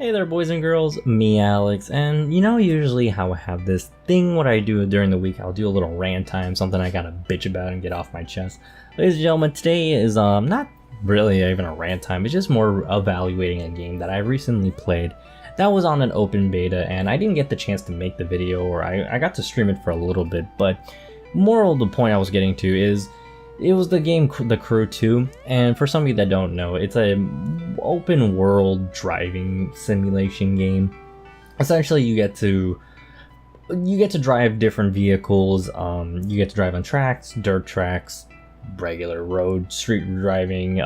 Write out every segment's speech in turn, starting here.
Hey there, boys and girls, me Alex, and you know usually how I have this thing what I do during the week, I'll do a little rant time, something I gotta bitch about and get off my chest. Ladies and gentlemen, today is not really even a rant time, it's just more evaluating a game that I recently played that was on an open beta, and I didn't get the chance to make the video, or I got to stream it for a little bit, but moral of the point I was getting to is it was the game The Crew 2, and for some of you that don't know, it's a open world driving simulation game. Essentially, you get to drive different vehicles. You get to drive on tracks, dirt tracks, regular road, street driving.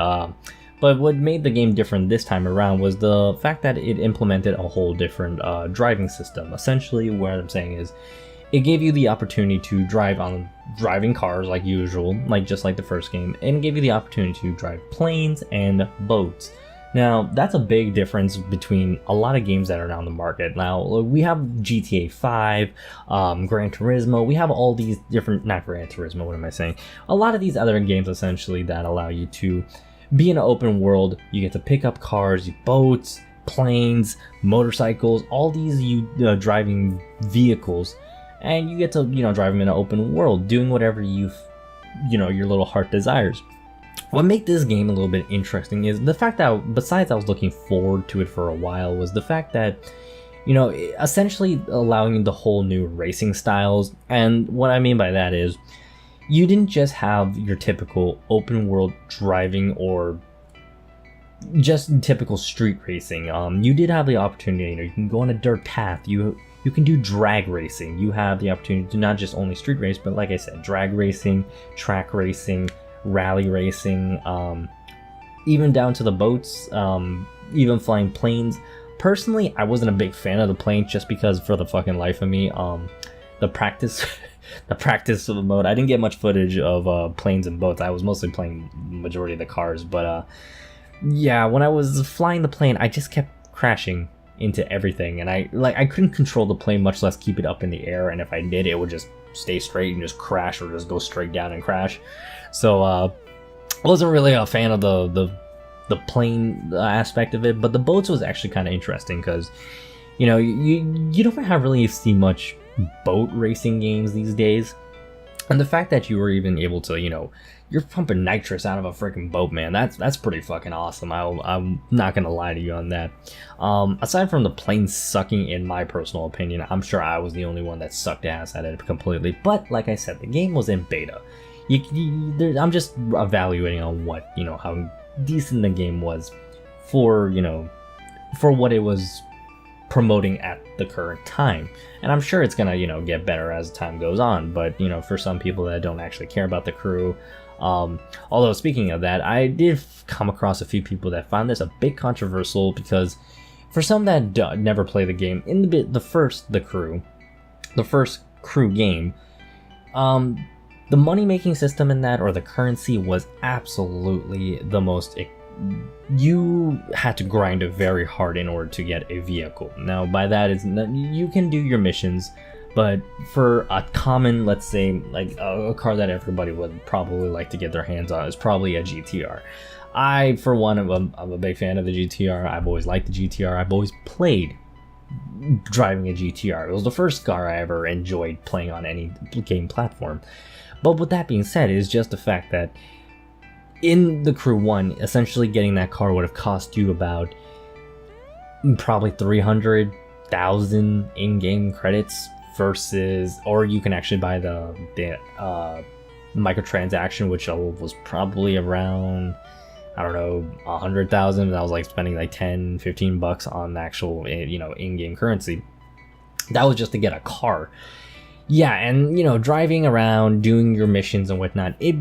But what made the game different this time around was the fact that it implemented a whole different driving system. Essentially, what I'm saying is, it gave you the opportunity to drive on driving cars like usual, just like the first game, and it gave you the opportunity to drive planes and boats. Now, that's a big difference between a lot of games that are now on the market. Now, we have GTA 5, Gran Turismo, we have all these different, not Gran Turismo, what am I saying? A lot of these other games essentially that allow you to be in an open world. You get to pick up cars, boats, planes, motorcycles, all these driving vehicles. And you get to, drive them in an open world, doing whatever your little heart desires. What made this game a little bit interesting is the fact that, besides I was looking forward to it for a while, was the fact that, essentially allowing the whole new racing styles. And what I mean by that is, you didn't just have your typical open world driving or just typical street racing. You did have the opportunity, you can go on a dirt path, you can do drag racing. You have the opportunity to not just only street race, but like I said, drag racing, track racing, rally racing, even down to the boats, even flying planes. Personally, I wasn't a big fan of the planes just because for the fucking life of me, the practice of the mode, I didn't get much footage of planes and boats. I was mostly playing majority of the cars, but yeah, when I was flying the plane, I just kept crashing into everything, and I couldn't control the plane, much less keep it up in the air, and if I did, it would just stay straight and just crash, or just go straight down and crash. So I wasn't really a fan of the plane aspect of it, but the boats was actually kind of interesting because you don't have really see much boat racing games these days, and the fact that you were even able to you're pumping nitrous out of a freaking boat, man. That's pretty fucking awesome. I'm not gonna lie to you on that. Aside from the plane sucking, in my personal opinion, I'm sure I was the only one that sucked ass at it completely. But like I said, the game was in beta. I'm just evaluating on what how decent the game was for for what it was promoting at the current time, and I'm sure it's gonna get better as time goes on. But for some people that don't actually care about The Crew, although speaking of that, I did come across a few people that found this a bit controversial, because for some that never play the game, in the first Crew game, the money making system in that, or the currency, was absolutely the most. You had to grind very hard in order to get a vehicle. Now, by that is you can do your missions, but for a common, let's say, like a car that everybody would probably like to get their hands on is probably a GTR. I, for one, I'm a big fan of the GTR. I've always liked the GTR. I've always played driving a GTR. It was the first car I ever enjoyed playing on any game platform. But with that being said, is just the fact that in The Crew 1, essentially getting that car would have cost you about probably 300,000 in-game credits versus, or you can actually buy the microtransaction, which was probably around, I don't know, 100,000. I was like spending like 10, 15 bucks on the actual, in-game currency. That was just to get a car. Yeah, and driving around, doing your missions and whatnot, it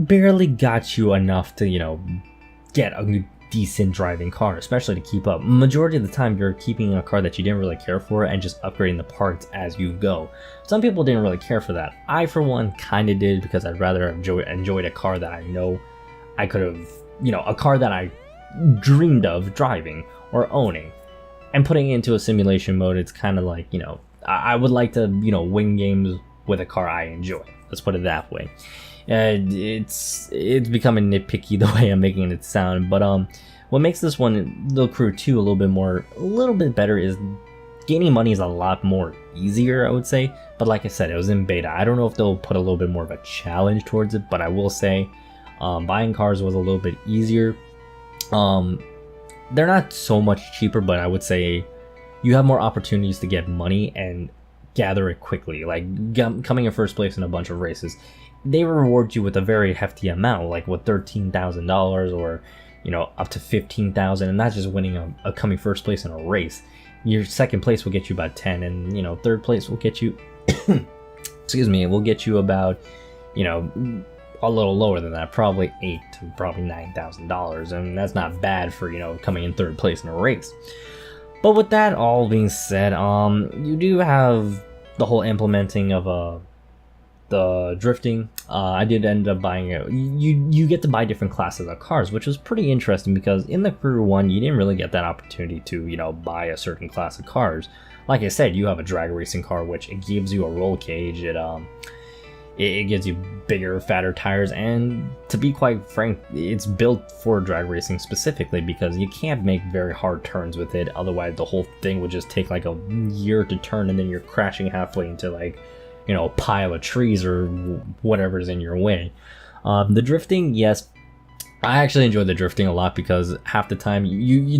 barely got you enough to, get a decent driving car, especially to keep up. Majority of the time, you're keeping a car that you didn't really care for and just upgrading the parts as you go. Some people didn't really care for that. I, for one, kind of did, because I'd rather have enjoyed a car that I know I could have, a car that I dreamed of driving or owning. And putting it into a simulation mode, it's kind of like, I would like to, win games with a car I enjoy. Let's put it that way. It's becoming nitpicky the way I'm making it sound, but What makes this one, the Crew 2, a little bit better is gaining money is a lot more easier, I would say. But like I said, it was in beta. I don't know if they'll put a little bit more of a challenge towards it, but I will say buying cars was a little bit easier. They're not so much cheaper, but I would say you have more opportunities to get money and gather it quickly. Like coming in first place in a bunch of races, they reward you with a very hefty amount, like with $13,000 or up to $15,000, and not just winning a coming first place in a race. Your second place will get you about 10, and third place will get you excuse me, will get you about a little lower than that, probably $8,000 to probably $9,000, and that's not bad for coming in third place in a race. But with that all being said, you do have the whole implementing of the drifting. I did end up buying it. You get to buy different classes of cars, which was pretty interesting because in the Crew 1 you didn't really get that opportunity to buy a certain class of cars. Like I said, you have a drag racing car, which it gives you a roll cage. It gives you bigger, fatter tires, and to be quite frank, it's built for drag racing specifically because you can't make very hard turns with it. Otherwise, the whole thing would just take like a year to turn, and then you're crashing halfway into like a pile of trees or whatever is in your way. The drifting, yes, I actually enjoy the drifting a lot because half the time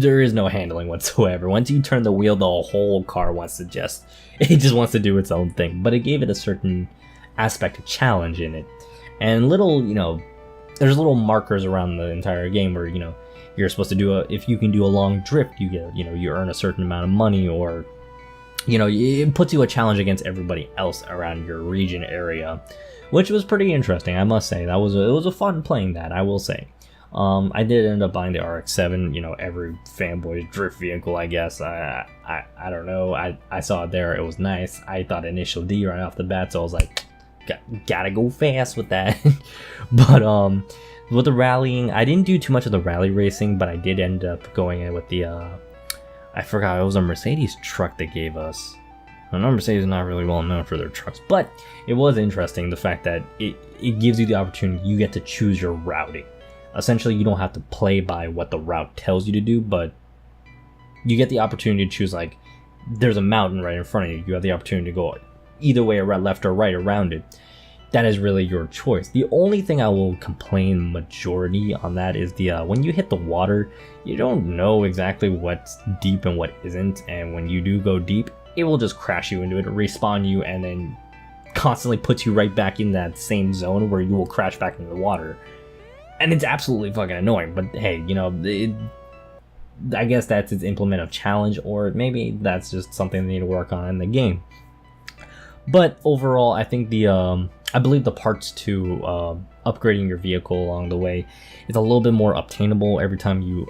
there is no handling whatsoever. Once you turn the wheel, the whole car wants to just to do its own thing. But it gave it a certain aspect of challenge in it, and there's little markers around the entire game where you're supposed to do if you can do a long drift, you get you earn a certain amount of money, or it puts you a challenge against everybody else around your region area, which was pretty interesting. I must say it was a fun playing that, I will say. I did end up buying the RX-7, every fanboy's drift vehicle, I guess. I don't know. I saw it there. It was nice. I thought Initial D right off the bat, so I was like, gotta go fast with that. But with the rallying, I didn't do too much of the rally racing, but I did end up going in with the I forgot, it was a Mercedes truck they gave us. I know Mercedes is not really well known for their trucks, but it was interesting the fact that it gives you the opportunity. You get to choose your routing. Essentially, you don't have to play by what the route tells you to do, but you get the opportunity to choose. Like, there's a mountain right in front of you. You have the opportunity to go either way, around left or right around it. That is really your choice. The only thing I will complain majority on that is the when you hit the water, you don't know exactly what's deep and what isn't, and when you do go deep, it will just crash you into it, respawn you, and then constantly puts you right back in that same zone where you will crash back into the water. And it's absolutely fucking annoying, but hey, I guess that's its implement of challenge, or maybe that's just something they need to work on in the game. But overall, I think I believe the parts to upgrading your vehicle along the way is a little bit more obtainable every time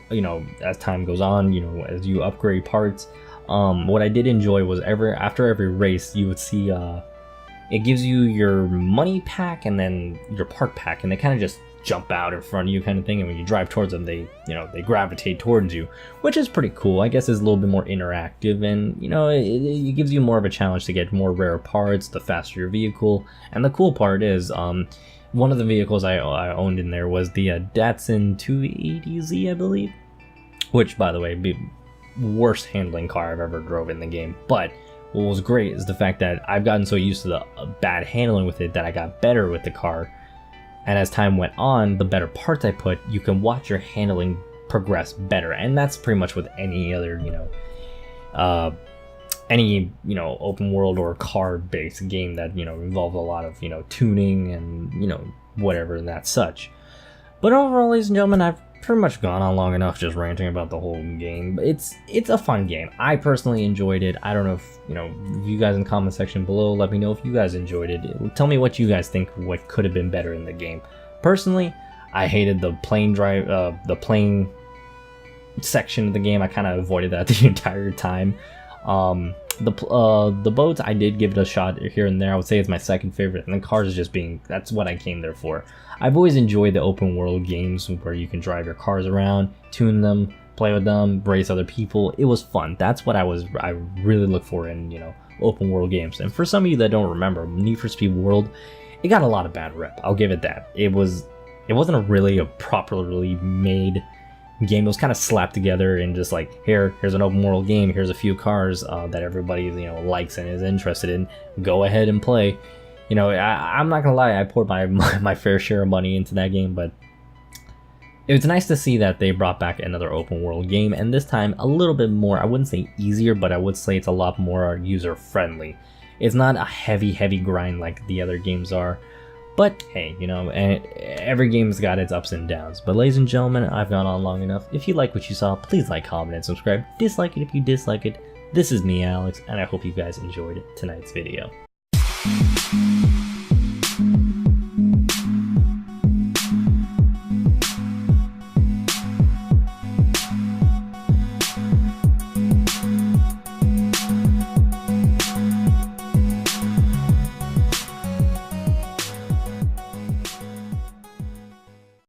as time goes on, as you upgrade parts. What I did enjoy was after every race, you would see it gives you your money pack and then your part pack, and they kind of just jump out in front of you kind of thing, and when you drive towards them, they gravitate towards you, which is pretty cool. I guess it's a little bit more interactive, and it gives you more of a challenge to get more rare parts the faster your vehicle. And the cool part is one of the vehicles I owned in there was the Datsun 280Z, I believe, which, by the way, be worst handling car I've ever drove in the game. But what was great is the fact that I've gotten so used to the bad handling with it that I got better with the car. And as time went on, the better parts I put, you can watch your handling progress better. And that's pretty much with any other, open world or car-based game that, involves a lot of, tuning and, whatever and that such. But overall, ladies and gentlemen, I've pretty much gone on long enough just ranting about the whole game. But it's a fun game. I personally enjoyed it. I don't know if, if you guys in the comment section below, let me know if you guys enjoyed it. Tell me what you guys think, what could have been better in the game. Personally, I hated the plane section of the game. I kind of avoided that the entire time. The boats, I did give it a shot here and there. I would say it's my second favorite, and the cars is just that's what I came there for. I've always enjoyed the open world games where you can drive your cars around, tune them, play with them, race other people. It was fun. That's what I really look for in, open world games. And for some of you that don't remember, Need for Speed World, it got a lot of bad rep. I'll give it that. It wasn't really a properly made game that was kind of slapped together and just like, here's an open world game, here's a few cars that everybody likes and is interested in, go ahead and play. I'm not gonna lie, I poured my fair share of money into that game, but it was nice to see that they brought back another open world game, and this time a little bit more, I wouldn't say easier, but I would say it's a lot more user friendly. It's not a heavy grind like the other games are, but hey, every game's got its ups and downs. But ladies and gentlemen, I've gone on long enough. If you like what you saw, please like, comment, and subscribe. Dislike it if you dislike it. This is me, Alex, and I hope you guys enjoyed tonight's video.